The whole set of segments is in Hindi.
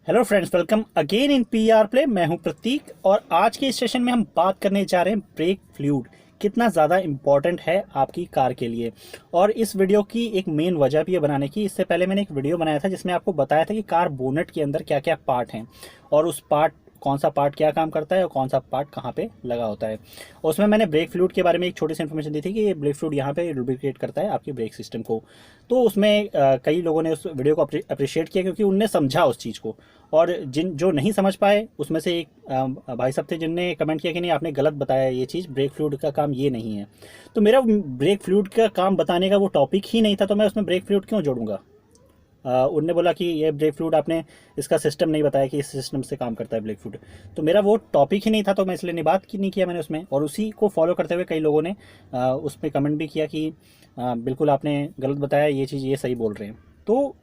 Hello friends, welcome again in PR play. मैं हूं प्रतीक और आज के इस सेशन में हम बात करने जा रहे हैं ब्रेक फ्लूइड कितना ज़्यादा इम्पॉर्टेंट है आपकी कार के लिए। और इस वीडियो की एक मेन वजह भी है बनाने की। इससे पहले मैंने एक वीडियो बनाया था जिसमें आपको बताया था कि कार बोनेट के अंदर क्या क्या पार्ट हैं और उस पार्ट कौन सा पार्ट क्या काम करता है और कौन सा पार्ट कहाँ पे लगा होता है। और उसमें मैंने ब्रेक फ्लूइड के बारे में एक छोटी सी इन्फॉर्मेशन दी थी कि ये ब्रेक फ्लूइड यहाँ पे लुब्रिकेट करता है आपके ब्रेक सिस्टम को। तो उसमें कई लोगों ने उस वीडियो को अप्रिशिएट किया क्योंकि उनने समझा उस चीज़ को। और जिन जो नहीं समझ पाए उसमें से एक भाई साहब थे जिनने कमेंट किया कि नहीं, आपने गलत बताया, ये चीज़ ब्रेक फ्लूइड का काम ये नहीं है। तो मेरा ब्रेक फ्लूइड का काम बताने का वो टॉपिक ही नहीं था, तो मैं उसमें ब्रेक फ्लूइड क्यों जोड़ूंगा। उनने बोला कि ये ब्रेक फ्लूइड आपने इसका सिस्टम नहीं बताया कि इस सिस्टम से काम करता है ब्रेक फ्लूइड। तो मेरा वो टॉपिक ही नहीं था, तो मैं इसलिए नहीं बात की नहीं किया मैंने उसमें। और उसी को फॉलो करते हुए कई लोगों ने उसमें कमेंट भी किया कि बिल्कुल आपने गलत बताया, ये चीज़ ये सही बोल रहे हैं। तो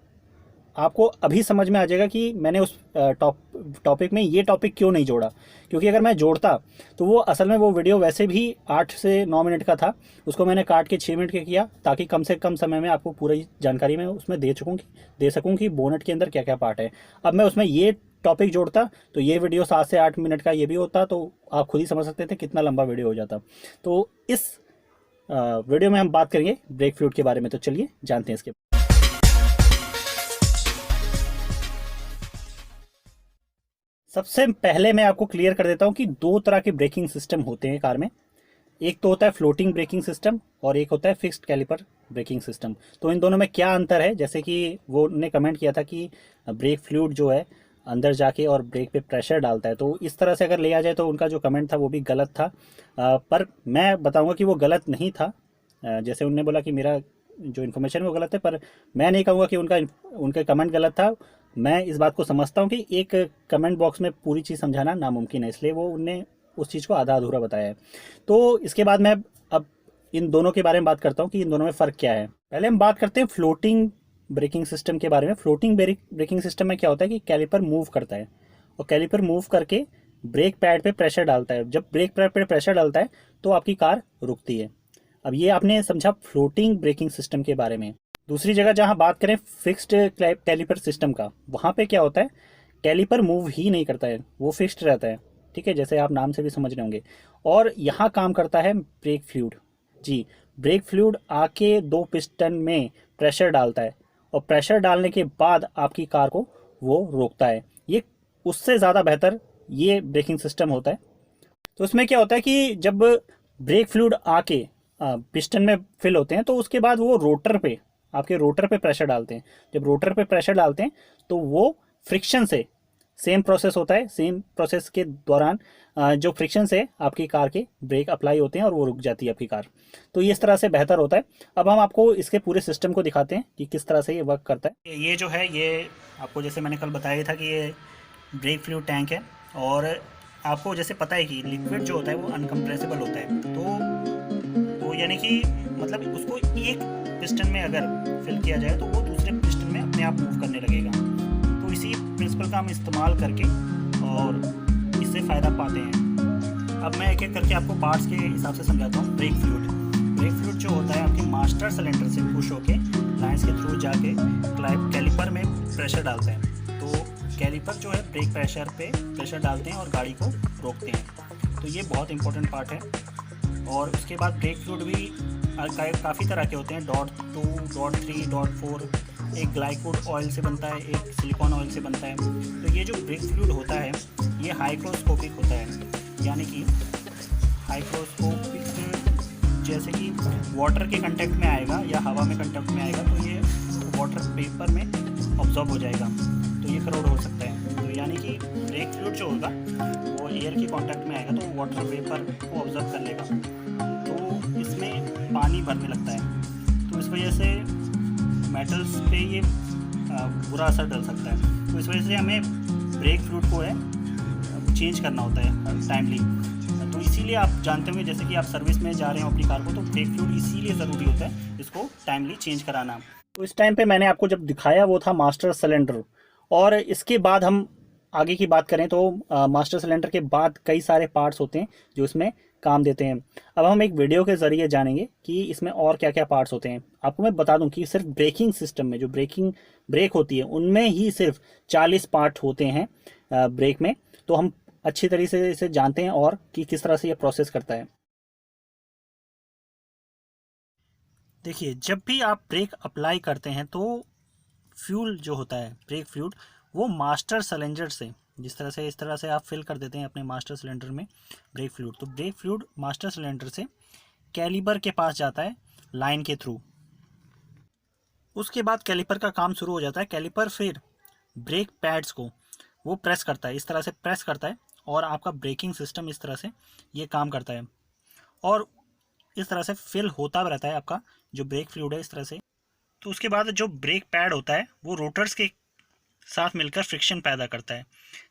आपको अभी समझ में आ जाएगा कि मैंने उस टॉपिक में ये टॉपिक क्यों नहीं जोड़ा। क्योंकि अगर मैं जोड़ता तो वो असल में वो वीडियो वैसे भी 8 से 9 मिनट का था, उसको मैंने काट के 6 मिनट के किया ताकि कम से कम समय में आपको पूरी जानकारी मैं उसमें दे सकूँ कि बोनेट के अंदर क्या क्या पार्ट है। अब मैं उसमें ये टॉपिक जोड़ता तो ये वीडियो 7 से 8 मिनट का ये भी होता, तो आप खुद ही समझ सकते थे कितना लंबा वीडियो हो जाता। तो इस वीडियो में हम बात करेंगे ब्रेक फ्लूइड के बारे में। तो चलिए जानते हैं इसके। सबसे पहले मैं आपको क्लियर कर देता हूं कि दो तरह के ब्रेकिंग सिस्टम होते हैं कार में। एक तो होता है फ्लोटिंग ब्रेकिंग सिस्टम और एक होता है फिक्स्ड कैलिपर ब्रेकिंग सिस्टम। तो इन दोनों में क्या अंतर है, जैसे कि वो ने कमेंट किया था कि ब्रेक फ्लूइड जो है अंदर जाके और ब्रेक पे प्रेशर डालता है, तो इस तरह से अगर लिया जाए तो उनका जो कमेंट था वो भी गलत था। पर मैं बताऊंगा कि वो गलत नहीं था। जैसे उनने बोला कि मेरा जो इन्फॉर्मेशन है वो गलत है, पर मैं नहीं कहूँगा कि उनका कमेंट गलत था। मैं इस बात को समझता हूँ कि एक कमेंट बॉक्स में पूरी चीज़ समझाना नामुमकिन है, इसलिए वो उनने उस चीज़ को आधा अधूरा बताया है। तो इसके बाद मैं अब इन दोनों के बारे में बात करता हूँ कि इन दोनों में फ़र्क क्या है। पहले हम बात करते हैं फ्लोटिंग ब्रेकिंग सिस्टम के बारे में। फ्लोटिंग ब्रेकिंग सिस्टम में क्या होता है कि कैलिपर मूव करता है और कैलिपर मूव करके ब्रेक पैड पे प्रेशर डालता है। जब ब्रेक पैड पे प्रेशर डालता है तो आपकी कार रुकती है। अब ये आपने समझा फ्लोटिंग ब्रेकिंग सिस्टम के बारे में। दूसरी जगह जहां बात करें फिक्स्ड कैलिपर सिस्टम का, वहां पे क्या होता है, कैलिपर मूव ही नहीं करता है, वो फिक्स्ड रहता है। ठीक है, जैसे आप नाम से भी समझ रहे होंगे। और यहाँ काम करता है ब्रेक फ्लूइड। जी, ब्रेक फ्लूइड आके दो पिस्टन में प्रेशर डालता है और प्रेशर डालने के बाद आपकी कार को वो रोकता है। ये उससे ज़्यादा बेहतर ये ब्रेकिंग सिस्टम होता है। तो उसमें क्या होता है कि जब ब्रेक फ्लूइड आके पिस्टन में फिल होते हैं तो उसके बाद वो रोटर पे, आपके रोटर पे प्रेशर डालते हैं। जब रोटर पे प्रेशर डालते हैं तो वो फ्रिक्शन से, सेम प्रोसेस होता है, सेम प्रोसेस के दौरान जो फ्रिक्शन से आपकी कार के ब्रेक अप्लाई होते हैं और वो रुक जाती है आपकी कार। तो ये इस तरह से बेहतर होता है। अब हम आपको इसके पूरे सिस्टम को दिखाते हैं कि किस तरह से ये वर्क करता है। ये जो है, ये आपको जैसे मैंने कल बताया था कि ये ब्रेक फ्लूइड टैंक है। और आपको जैसे पता है कि लिक्विड जो होता है वो अनकम्प्रेसिबल होता है। तो यानी कि मतलब उसको एक पिस्टन में अगर फिल किया जाए तो वो दूसरे पिस्टन में अपने आप मूव करने लगेगा। तो इसी प्रिंसिपल का हम इस्तेमाल करके और इससे फ़ायदा पाते हैं। अब मैं एक एक करके आपको पार्ट्स के हिसाब से समझाता हूँ। ब्रेक फ्लूइड जो होता है आपके मास्टर सिलेंडर से पुश होके लाइन्स के थ्रू जाके कैलिपर में प्रेशर डालते हैं। तो कैलिपर जो है ब्रेक प्रेशर पे प्रेशर डालते हैं और गाड़ी को रोकते हैं। तो ये बहुत इंपॉर्टेंट पार्ट है। और उसके बाद ब्रेक फ्लूइड भी काफ़ी तरह के होते हैं, .2, .3, .4। एक ग्लाइकोड ऑयल से बनता है, एक सिलिकॉन ऑयल से बनता है। तो ये जो ब्रेक फ्लूइड होता है ये हाइग्रोस्कोपिक होता है। यानी कि हाइग्रोस्कोपिक, जैसे कि वाटर के कांटेक्ट में आएगा या हवा में कांटेक्ट में आएगा तो ये वाटर पेपर में ऑब्जॉर्ब हो जाएगा, तो ये करोड हो सकता है। तो यानी कि ब्रेक फ्लूइड जो होगा वो एयर के कांटेक्ट में आएगा तो वाटर वेपर को ऑब्जर्व कर लेगा, तो इसमें पानी भरने लगता है। तो इस वजह से मेटल्स पे ये बुरा असर डाल सकता है। तो इस वजह से हमें ब्रेक फ्लूइड को है चेंज करना होता है टाइमली। तो इसीलिए आप जानते होंगे, जैसे कि आप सर्विस में जा रहे हो अपनी कार को, तो ब्रेक फ्लूइड इसीलिए ज़रूरी होता है इसको टाइमली चेंज कराना। तो इस टाइम पे मैंने आपको जब दिखाया वो था मास्टर सिलेंडर। और इसके बाद हम आगे की बात करें तो मास्टर सिलेंडर के बाद कई सारे पार्ट्स होते हैं जो इसमें काम देते हैं। अब हम एक वीडियो के ज़रिए जानेंगे कि इसमें और क्या क्या पार्ट्स होते हैं। आपको मैं बता दूं कि सिर्फ ब्रेकिंग सिस्टम में जो ब्रेक होती है उनमें ही सिर्फ 40 पार्ट होते हैं ब्रेक में। तो हम अच्छी तरीके से इसे जानते हैं और कि किस तरह से ये प्रोसेस करता है। देखिए, जब भी आप ब्रेक अप्लाई करते हैं तो फ्यूल जो होता है ब्रेक फ्लूइड वो मास्टर सिलेंडर से, जिस तरह से इस तरह से आप फिल कर देते हैं अपने मास्टर सिलेंडर में ब्रेक फ्लूइड, तो ब्रेक फ्लूइड मास्टर सिलेंडर से कैलिपर के पास जाता है लाइन के थ्रू। उसके बाद कैलिपर का काम शुरू हो जाता है। कैलिपर फिर ब्रेक पैड्स को वो प्रेस करता है, इस तरह से प्रेस करता है और आपका ब्रेकिंग सिस्टम इस तरह से ये काम करता है और इस तरह से फिल होता रहता है आपका जो ब्रेक फ्लूइड है इस तरह से। तो उसके बाद जो ब्रेक पैड होता है वो रोटर्स के साथ मिलकर फ्रिक्शन पैदा करता है,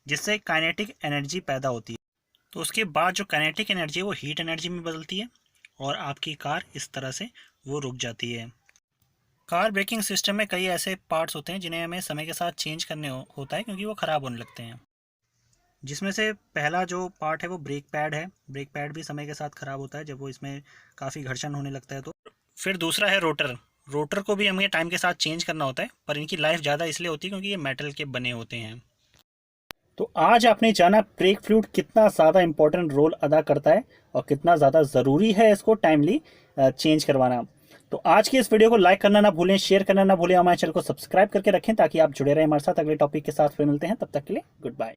जिससे काइनेटिक एनर्जी पैदा होती है। तो उसके बाद जो काइनेटिक एनर्जी है वो हीट एनर्जी में बदलती है और आपकी कार इस तरह से वो रुक जाती है। कार ब्रेकिंग सिस्टम में कई ऐसे पार्ट्स होते हैं जिन्हें हमें समय के साथ चेंज करने होता है क्योंकि वो ख़राब होने लगते हैं। जिसमें से पहला जो पार्ट है वो ब्रेक पैड है। ब्रेक पैड भी समय के साथ ख़राब होता है जब वो इसमें काफ़ी घर्षण होने लगता है। तो फिर दूसरा है रोटर। रोटर को भी हमें टाइम के साथ चेंज करना होता है, पर इनकी लाइफ ज़्यादा इसलिए होती है क्योंकि ये मेटल के बने होते हैं। तो आज आपने जाना ब्रेक फ्लूइड कितना ज़्यादा इंपॉर्टेंट रोल अदा करता है और कितना ज़्यादा ज़रूरी है इसको टाइमली चेंज करवाना। तो आज की इस वीडियो को लाइक करना ना भूलें, शेयर करना ना भूलें, हमारे चैनल को सब्सक्राइब करके रखें ताकि आप जुड़े रहें हमारे साथ। अगले टॉपिक के साथ फिर मिलते हैं, तब तक के लिए गुड बाय।